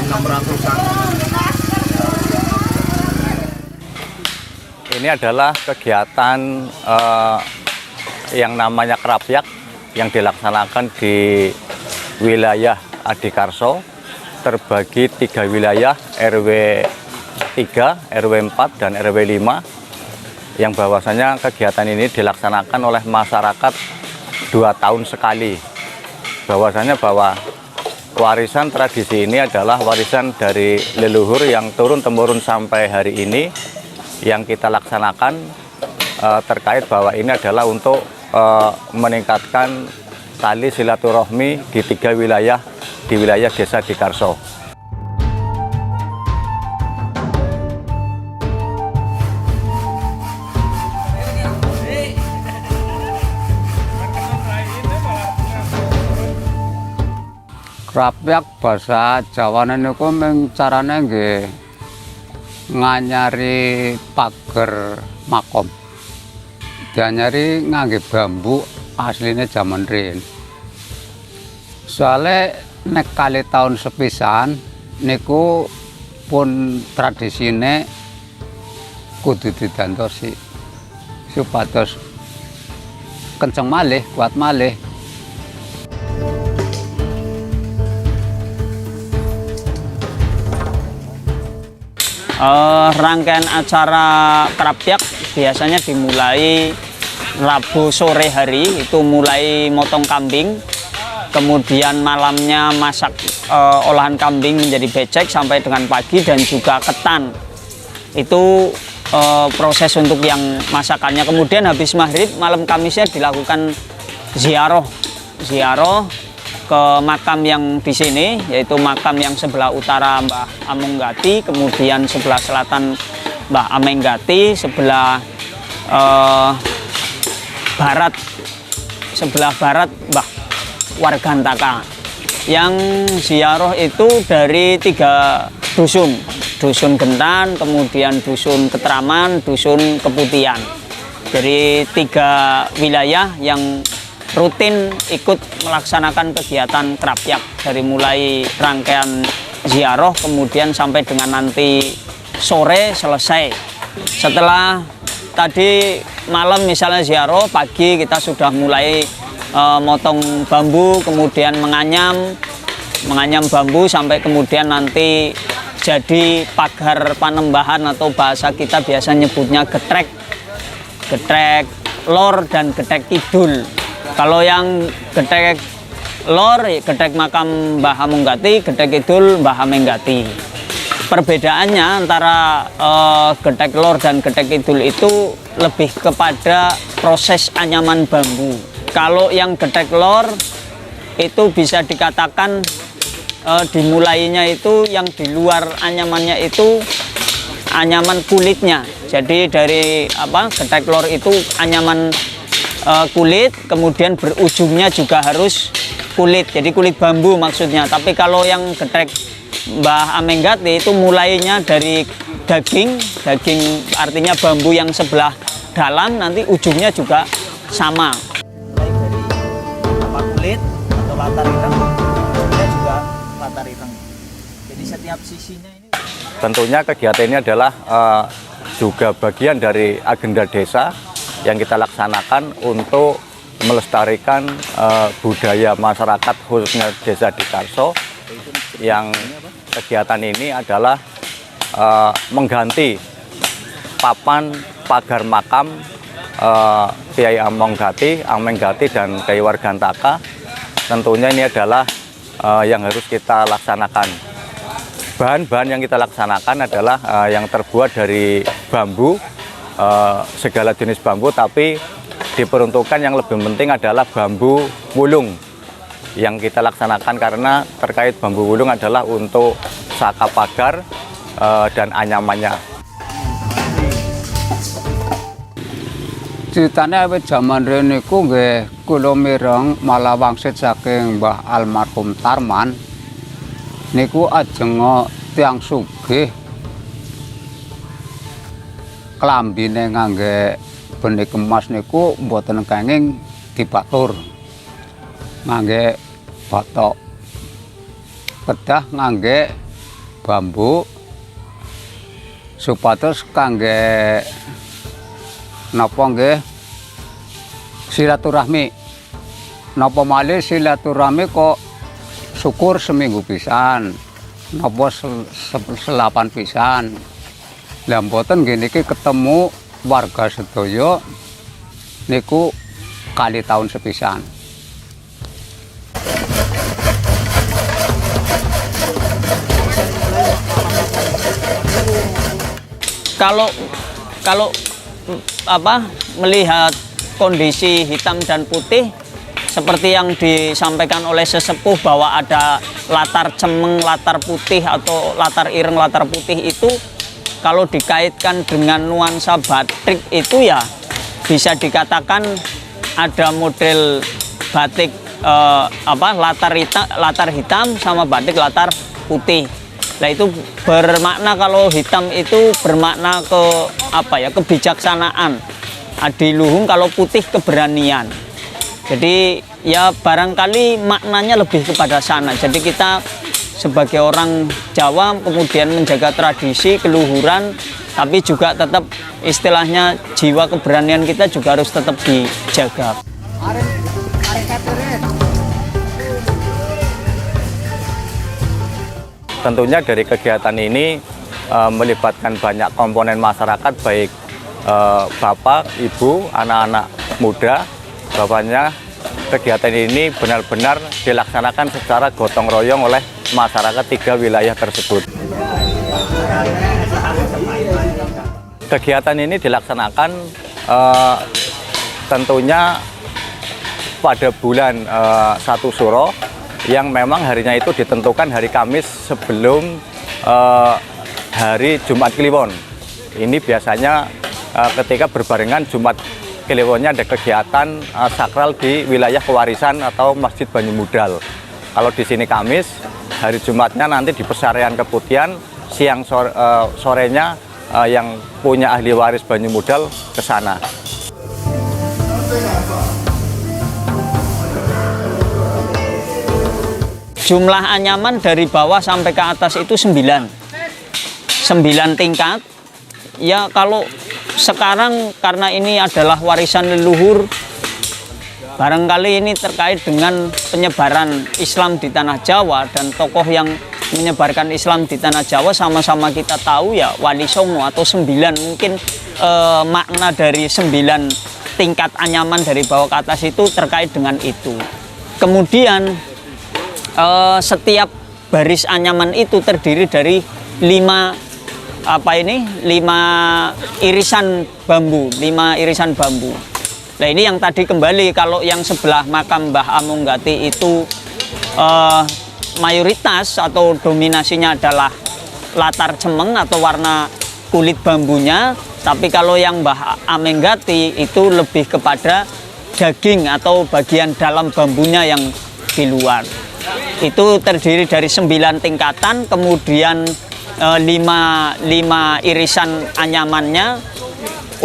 600-an. Ini adalah kegiatan yang namanya Krapyak yang dilaksanakan di wilayah Adikarso, terbagi 3 wilayah, RW 3, RW 4, dan RW 5, yang bahwasanya kegiatan ini dilaksanakan oleh masyarakat 2 tahun sekali. Bahwasanya bahwa warisan tradisi ini adalah warisan dari leluhur yang turun-temurun sampai hari ini, yang kita laksanakan terkait bahwa ini adalah untuk meningkatkan tali silaturahmi di 3 wilayah, di wilayah Desa Adikarso. Krapyak basa Jawane niku mung carane nggih nganyari pager makom. Dianyari ngangge bambu asline jaman riyin. Soale nek kali tahun sepisan niku pun tradisine kudu didantosi supados kenceng malih, kuat malih. Rangkaian acara Krapyak biasanya dimulai Rabu sore hari, itu mulai motong kambing, kemudian malamnya masak olahan kambing menjadi becek sampai dengan pagi, dan juga ketan. Itu proses untuk yang masakannya. Kemudian habis maghrib malam Kamisnya dilakukan ziarah ke makam yang di sini, yaitu makam yang sebelah utara Mbah Amonggati, kemudian sebelah selatan Mbah Amenggati, sebelah barat Mbah Wargantaka. Yang ziarah itu dari 3 dusun, dusun Gentan, kemudian dusun Ketraman, dusun Keputihan. Dari 3 wilayah yang rutin ikut melaksanakan kegiatan Krapyak, dari mulai rangkaian ziarah kemudian sampai dengan nanti sore selesai. Setelah tadi malam misalnya ziarah, pagi kita sudah mulai motong bambu, kemudian menganyam bambu sampai kemudian nanti jadi pagar panembahan, atau bahasa kita biasa nyebutnya getrek lor dan getrek kidul. Kalau yang getrek lor, getrek makam Mbah Amonggati, getrek kidul Mbah Amenggati. Perbedaannya antara getrek lor dan getrek kidul itu lebih kepada proses anyaman bambu. Kalau yang getrek lor itu bisa dikatakan dimulainya itu yang di luar anyamannya itu anyaman kulitnya. Jadi dari getrek lor itu anyaman kulit, kemudian berujungnya juga harus kulit, jadi kulit bambu maksudnya. Tapi kalau yang getrek Mbah Amenggati itu mulainya dari daging artinya bambu yang sebelah dalam, nanti ujungnya juga sama. Mulai dari kulit atau latar ireng, kemudian juga latar ireng. Jadi setiap sisinya ini. Tentunya kegiatan ini adalah juga bagian dari agenda desa yang kita laksanakan untuk melestarikan budaya masyarakat, khususnya Desa Adikarso, yang kegiatan ini adalah mengganti papan pagar makam Kiai Amenggati dan Kiai Wargantaka. Tentunya ini adalah yang harus kita laksanakan. Bahan-bahan yang kita laksanakan adalah yang terbuat dari bambu, segala jenis bambu, tapi diperuntukkan yang lebih penting adalah bambu wulung yang kita laksanakan, karena terkait bambu wulung adalah untuk saka pagar dan anyamannya. Ceritane awit jaman riyen niku nggih kula mireng malah wangsit saking Mbah almarhum Tarman niku ajeng tiyang sugih klambine ngangge benik emas niku mboten kenging dibatur. Ngangge batok. Kedah ngangge bambu supados kangge napa nggih silaturahmi. Napa malih silaturahmi kok syukur seminggu pisan, napa selapan pisan. Lah mboten nggih niki ketemu warga sedaya niku kali tahun sepisan. Kalau melihat kondisi hitam dan putih seperti yang disampaikan oleh sesepuh bahwa ada latar cemeng, latar putih atau latar ireng, latar putih itu kalau dikaitkan dengan nuansa batik itu ya bisa dikatakan ada model batik latar hitam sama batik latar putih. Nah itu bermakna kalau hitam itu bermakna kebijaksanaan, adiluhung, kalau putih keberanian. Jadi ya barangkali maknanya lebih kepada sana. Jadi kita sebagai orang Jawa kemudian menjaga tradisi, keluhuran, tapi juga tetap istilahnya jiwa keberanian kita juga harus tetap dijaga. Tentunya dari kegiatan ini melibatkan banyak komponen masyarakat, baik bapak, ibu, anak-anak muda. Bapaknya kegiatan ini benar-benar dilaksanakan secara gotong royong oleh masyarakat 3 wilayah tersebut. Kegiatan ini dilaksanakan tentunya pada bulan 1 Suro, yang memang harinya itu ditentukan hari Kamis sebelum hari Jumat Kliwon. Ini biasanya ketika berbarengan Jumat Kliwonnya ada kegiatan sakral di wilayah kewarisan atau Masjid Banyumudal. Kalau di sini Kamis, hari Jumatnya nanti di Pesarean Keputihan, siang sorenya yang punya ahli waris Banyumudal ke sana. Jumlah anyaman dari bawah sampai ke atas itu 9 tingkat. Ya kalau sekarang karena ini adalah warisan leluhur, barangkali ini terkait dengan penyebaran Islam di tanah Jawa, dan tokoh yang menyebarkan Islam di tanah Jawa sama-sama kita tahu ya Wali Songo atau 9. Mungkin makna dari 9 tingkat anyaman dari bawah ke atas itu terkait dengan itu. Kemudian setiap baris anyaman itu terdiri dari 5 irisan bambu. Nah ini yang tadi kembali, kalau yang sebelah makam Mbah Amonggati itu mayoritas atau dominasinya adalah latar cemeng atau warna kulit bambunya, tapi kalau yang Mbah Amonggati itu lebih kepada daging atau bagian dalam bambunya yang di luar. Itu terdiri dari 9 tingkatan, kemudian 5 irisan anyamannya.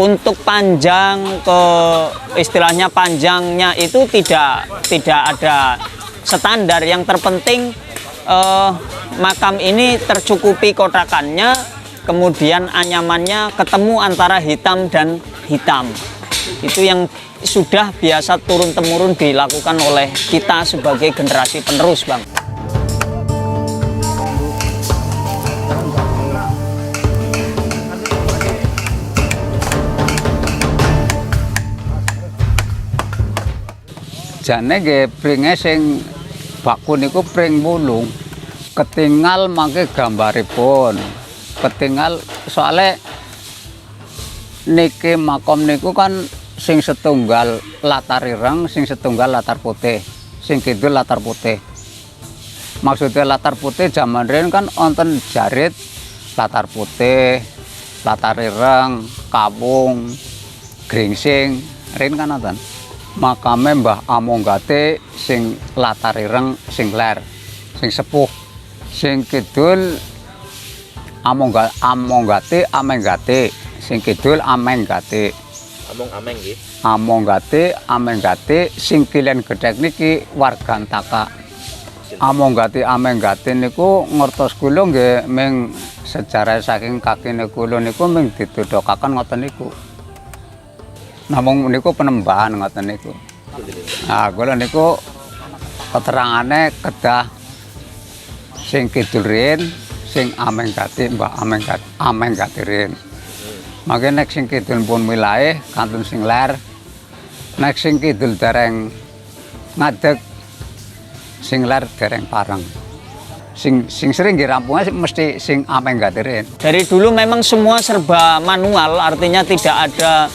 Untuk panjang istilahnya panjangnya itu tidak ada standar. Yang terpenting makam ini tercukupi kotakannya, kemudian anyamannya ketemu antara hitam dan hitam. Itu yang sudah biasa turun-temurun dilakukan oleh kita sebagai generasi penerus, Bang. Jane nggih pringe sing baku niku pring mulung. Ketinggal mangke gambaripun. Ketinggal soalnya niki makom niku kan sing setunggal latar ireng, sing setunggal latar putih, sing kidul latar putih. Maksudnya latar putih zaman riyen kan wonten jarit latar putih, latar ireng, kawung, gringsing, riyen kan wonten. Makame Mbah Amonggati sing latar ireng, sing ler, sing sepuh, sing kidul Amonggati, sing kidul Amenggati. Amonggati, sing kilen gedhek niki warga Antaka. Amenggati niku ngertos kula nggih ming sejarah saking kakine kula niku ming dituduhaken ngoten niku. Namung niku penembahan ngoten niku. Nah, kula niku keterangane kedah sing kidul rin, sing Amenggati Mbah Amenggati rin. Mangke nek sing kidul pun wilayah kantun sing ler. Nek sing kidul dereng ngadeg sing ler dereng pareng. Sing sering dirampungnya mesti sing Amenggati rin. Dari dulu memang semua serba manual, artinya tidak ada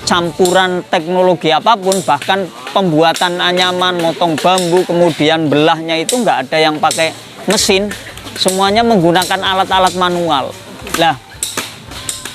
campuran teknologi apapun, bahkan pembuatan anyaman, motong bambu, kemudian belahnya itu nggak ada yang pakai mesin, semuanya menggunakan alat-alat manual. Lah,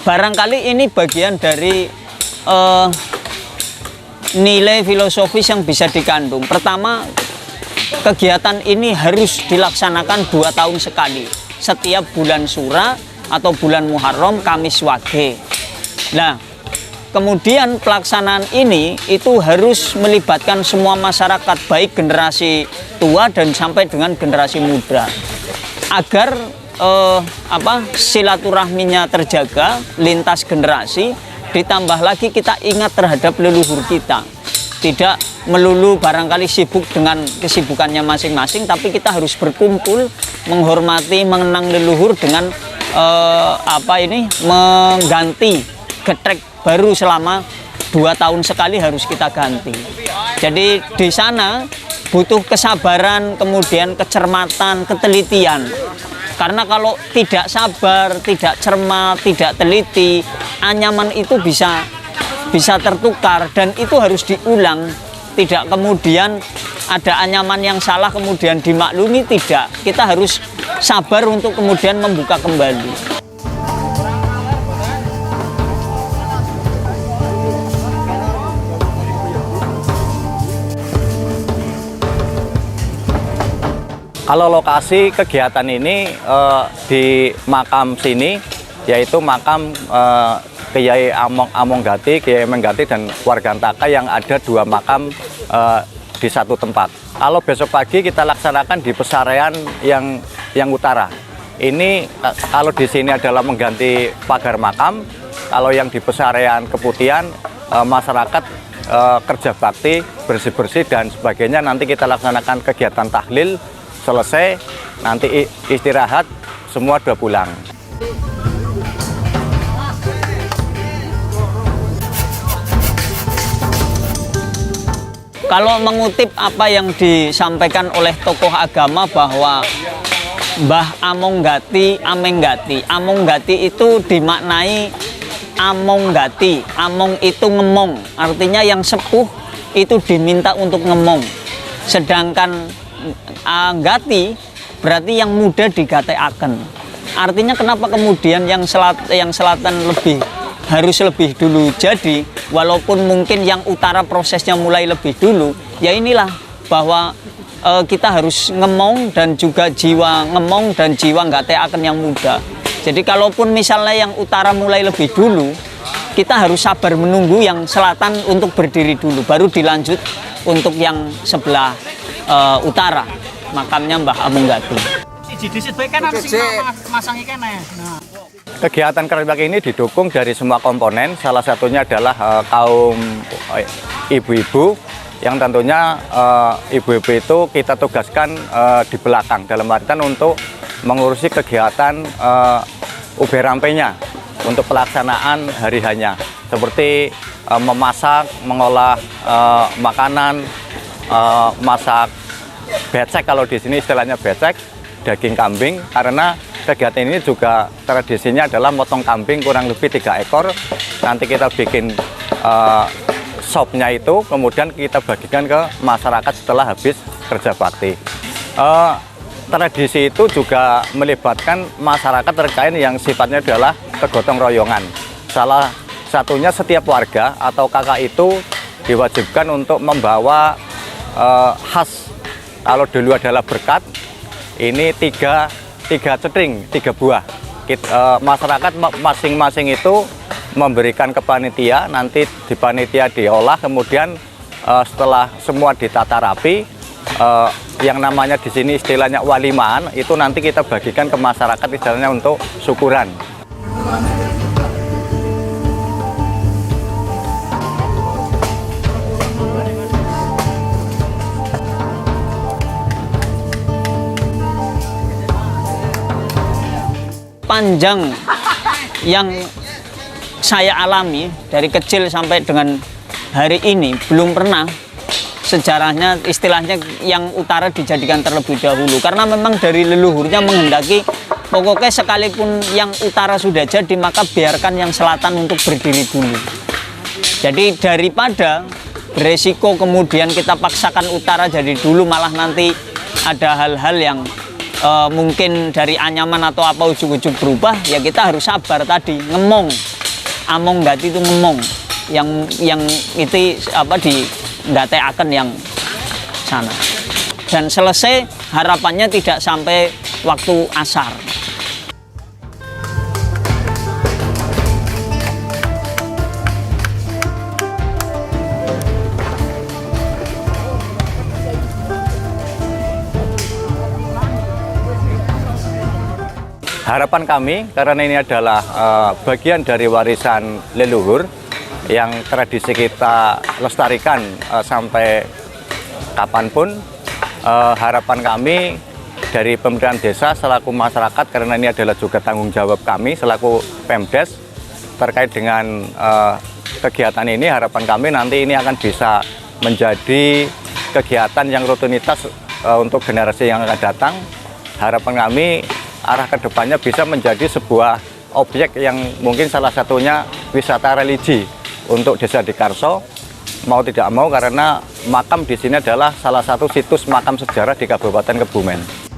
barangkali ini bagian dari nilai filosofis yang bisa dikandung. Pertama, kegiatan ini harus dilaksanakan 2 tahun sekali, setiap bulan Sura atau bulan Muharram, Kamis Wage. Nah, kemudian pelaksanaan ini itu harus melibatkan semua masyarakat, baik generasi tua dan sampai dengan generasi muda, agar silaturahminya terjaga lintas generasi. Ditambah lagi kita ingat terhadap leluhur kita, tidak melulu barangkali sibuk dengan kesibukannya masing-masing, tapi kita harus berkumpul menghormati, mengenang leluhur dengan mengganti getrek baru selama 2 tahun sekali harus kita ganti. Jadi di sana butuh kesabaran, kemudian kecermatan, ketelitian. Karena kalau tidak sabar, tidak cermat, tidak teliti, anyaman itu bisa tertukar dan itu harus diulang. Tidak kemudian ada anyaman yang salah kemudian dimaklumi, tidak. Kita harus sabar untuk kemudian membuka kembali. Kalau lokasi kegiatan ini di makam sini, yaitu makam Kiai Amenggati, Kiai Amenggati dan warga Antaka yang ada 2 makam di satu tempat. Kalau besok pagi kita laksanakan di Pesarean yang utara. Ini kalau di sini adalah mengganti pagar makam, kalau yang di Pesarean Keputihan masyarakat kerja bakti, bersih-bersih dan sebagainya. Nanti kita laksanakan kegiatan tahlil. Selesai, nanti istirahat, semua 2 pulang. Kalau mengutip apa yang disampaikan oleh tokoh agama bahwa Mbah Amenggati itu dimaknai amonggati. Among itu ngemong, artinya yang sepuh itu diminta untuk ngemong. Sedangkan Anggati berarti yang muda digateaken. Artinya kenapa kemudian yang selatan harus lebih dulu jadi, walaupun mungkin yang utara prosesnya mulai lebih dulu. Ya inilah bahwa kita harus ngemong dan juga jiwa ngemong dan jiwa gateaken yang muda. Jadi kalaupun misalnya yang utara mulai lebih dulu, kita harus sabar menunggu yang selatan untuk berdiri dulu, baru dilanjut untuk yang sebelah utara, makamnya Mbah Amenggati. Kegiatan Keraton Bakti ini didukung dari semua komponen, salah satunya adalah kaum ibu-ibu, yang tentunya ibu-ibu itu kita tugaskan di belakang, dalam artian untuk mengurusi kegiatan ube-rampenya untuk pelaksanaan hari hanya, seperti memasak, mengolah makanan, masak becek, kalau di sini istilahnya becek, daging kambing, karena kegiatan ini juga tradisinya adalah motong kambing kurang lebih 3 ekor. Nanti kita bikin sopnya itu, kemudian kita bagikan ke masyarakat setelah habis kerja bakti. Tradisi itu juga melibatkan masyarakat terkait yang sifatnya adalah kegotong royongan. Salah satunya setiap warga atau kakak itu diwajibkan untuk membawa khas. Kalau dulu adalah berkat, ini 3 cetring, 3 buah. Masyarakat masing-masing itu memberikan ke panitia, nanti di panitia diolah, kemudian setelah semua ditata rapi, yang namanya di sini istilahnya walimaan, itu nanti kita bagikan ke masyarakat istilahnya untuk syukuran. Panjang yang saya alami dari kecil sampai dengan hari ini belum pernah sejarahnya istilahnya yang utara dijadikan terlebih dahulu, karena memang dari leluhurnya menghendaki pokoknya sekalipun yang utara sudah jadi maka biarkan yang selatan untuk berdiri dulu. Jadi daripada beresiko kemudian kita paksakan utara jadi dulu, malah nanti ada hal-hal yang mungkin dari anyaman atau apa ujug-ujug berubah, ya kita harus sabar tadi, ngemong. Among gati itu ngemong. Yang itu apa di ndateaken yang sana. Dan selesai harapannya tidak sampai waktu asar. Harapan kami, karena ini adalah bagian dari warisan leluhur yang tradisi kita lestarikan sampai kapanpun, harapan kami dari pemerintahan desa selaku masyarakat, karena ini adalah juga tanggung jawab kami selaku Pemdes terkait dengan kegiatan ini, harapan kami nanti ini akan bisa menjadi kegiatan yang rutinitas untuk generasi yang akan datang. Harapan kami arah kedepannya bisa menjadi sebuah objek yang mungkin salah satunya wisata religi untuk Desa Adikarso. Mau tidak mau, karena makam di sini adalah salah satu situs makam sejarah di Kabupaten Kebumen.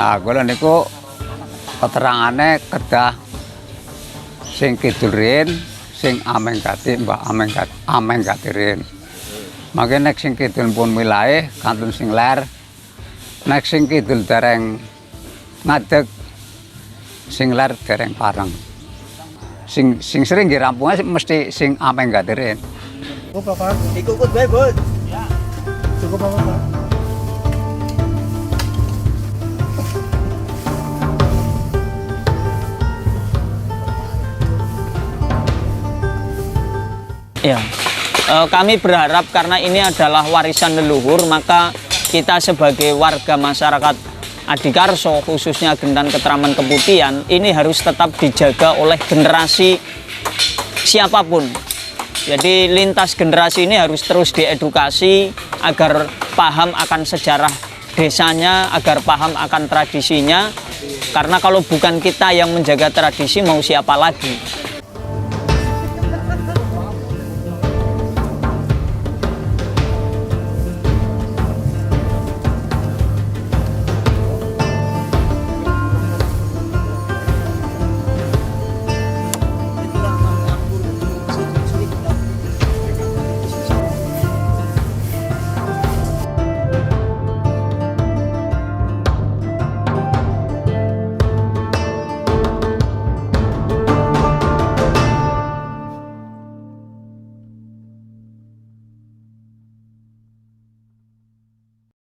Nah, kula niku keterangane kedah sing kidul rin, sing ameng gati, Mbak ameng gati rin. Mangke nek sing kidul pun wilahe kantun sing ler. Nek sing kidul dereng ngadeg, sing ler dereng pareng. Sing sering nggih rampunge mesti sing ameng gati rin. Cukup Pak. Ikut bae, Bud. Ya. Cukup Pak. Ya, kami berharap karena ini adalah warisan leluhur, maka kita sebagai warga masyarakat Adikarso, khususnya Gendan Ketraman Keputihan, ini harus tetap dijaga oleh generasi siapapun. Jadi lintas generasi ini harus terus diedukasi agar paham akan sejarah desanya, agar paham akan tradisinya. Karena kalau bukan kita yang menjaga tradisi, mau siapa lagi?